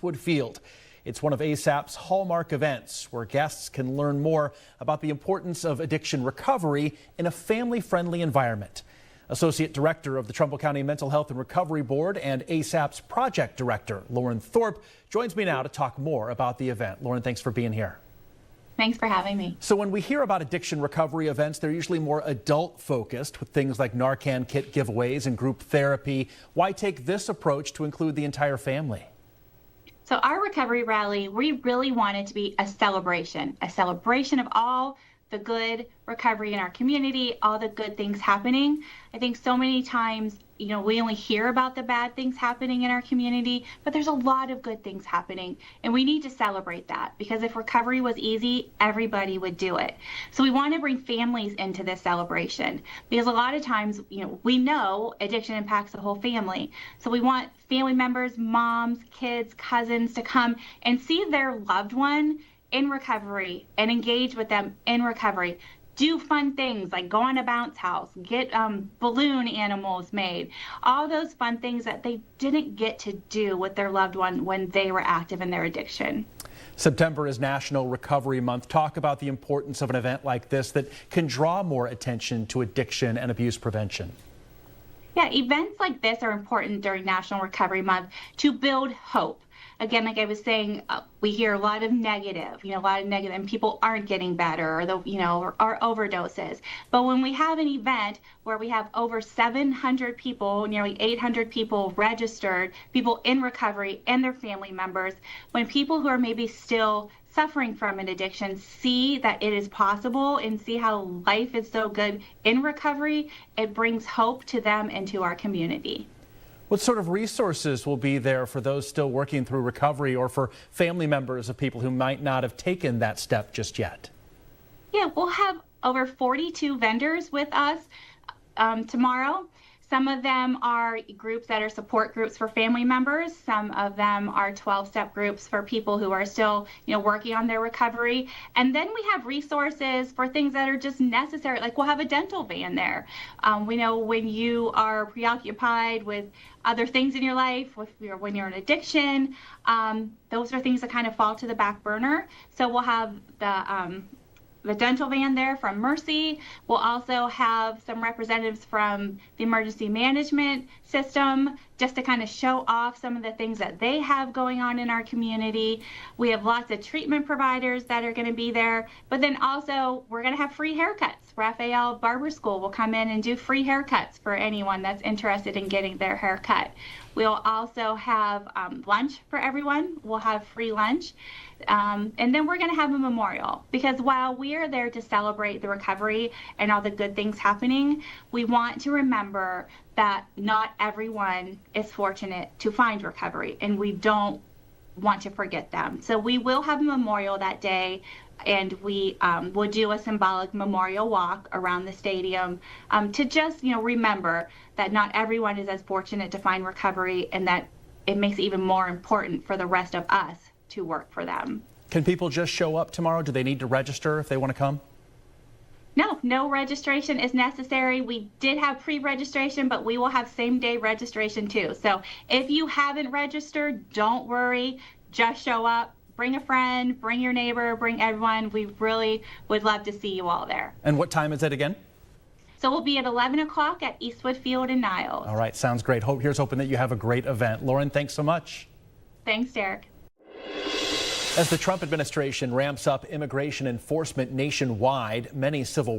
Wood Field. It's one of ASAP's hallmark events where guests can learn more about the importance of addiction recovery in a family-friendly environment. Associate Director of the Trumbull County Mental Health and Recovery Board and ASAP's Project Director, Lauren Thorp, joins me now to talk more about the event. Lauren, thanks for being here. Thanks for having me. So when we hear about addiction recovery events, they're usually more adult focused with things like Narcan kit giveaways and group therapy. Why take this approach to include the entire family? So our recovery rally, we really wanted to be a celebration of all the good recovery in our community, all the good things happening. I think so many times, we only hear about the bad things happening in our community, but there's a lot of good things happening, and we need to celebrate that, because if recovery was easy, everybody would do it. So we want to bring families into this celebration, because a lot of times, we know addiction impacts the whole family. So we want family members, moms, kids, cousins to come and see their loved one in recovery and engage with them in recovery. Do fun things like go on a bounce house, get balloon animals made, all those fun things that they didn't get to do with their loved one when they were active in their addiction. September is National Recovery Month. Talk about the importance of an event like this that can draw more attention to addiction and abuse prevention. Yeah, events like this are important during National Recovery Month to build hope. Again, like I was saying, we hear a lot of negative, and people aren't getting better, or overdoses. But when we have an event where we have over 700 people, nearly 800 people registered, people in recovery and their family members, when people who are maybe still suffering from an addiction see that it is possible and see how life is so good in recovery, it brings hope to them and to our community. What sort of resources will be there for those still working through recovery or for family members of people who might not have taken that step just yet? Yeah, we'll have over 42 vendors with us tomorrow. Some of them are groups that are support groups for family members. Some of them are 12-step groups for people who are still, working on their recovery. And then we have resources for things that are just necessary. Like we'll have a dental van there. We know when you are preoccupied with other things in your life, when you're in addiction, those are things that kind of fall to the back burner. So we'll have the dental van there from Mercy. We'll also have some representatives from the emergency management system just to kind of show off some of the things that they have going on in our community. We have lots of treatment providers that are going to be there, but then also we're going to have free haircuts. Raphael Barber School will come in and do free haircuts for anyone that's interested in getting their hair cut. We'll also have lunch for everyone. We'll have free lunch. And then we're going to have a memorial, because while we are there to celebrate the recovery and all the good things happening, we want to remember that not everyone is fortunate to find recovery, and we don't want to forget them. So we will have a memorial that day, and we will do a symbolic memorial walk around the stadium to just, remember that not everyone is as fortunate to find recovery, and that it makes it even more important for the rest of us to work for them. Can people just show up tomorrow? Do they need to register if they want to come? No registration is necessary. We did have pre-registration, but we will have same-day registration too. So if you haven't registered, don't worry. Just show up. Bring a friend, bring your neighbor, bring everyone. We really would love to see you all there. And what time is it again? So we'll be at 11 o'clock at Eastwood Field in Niles. All right, sounds great. Here's hoping that you have a great event. Lauren, thanks so much. Thanks, Derek. As the Trump administration ramps up immigration enforcement nationwide, many civil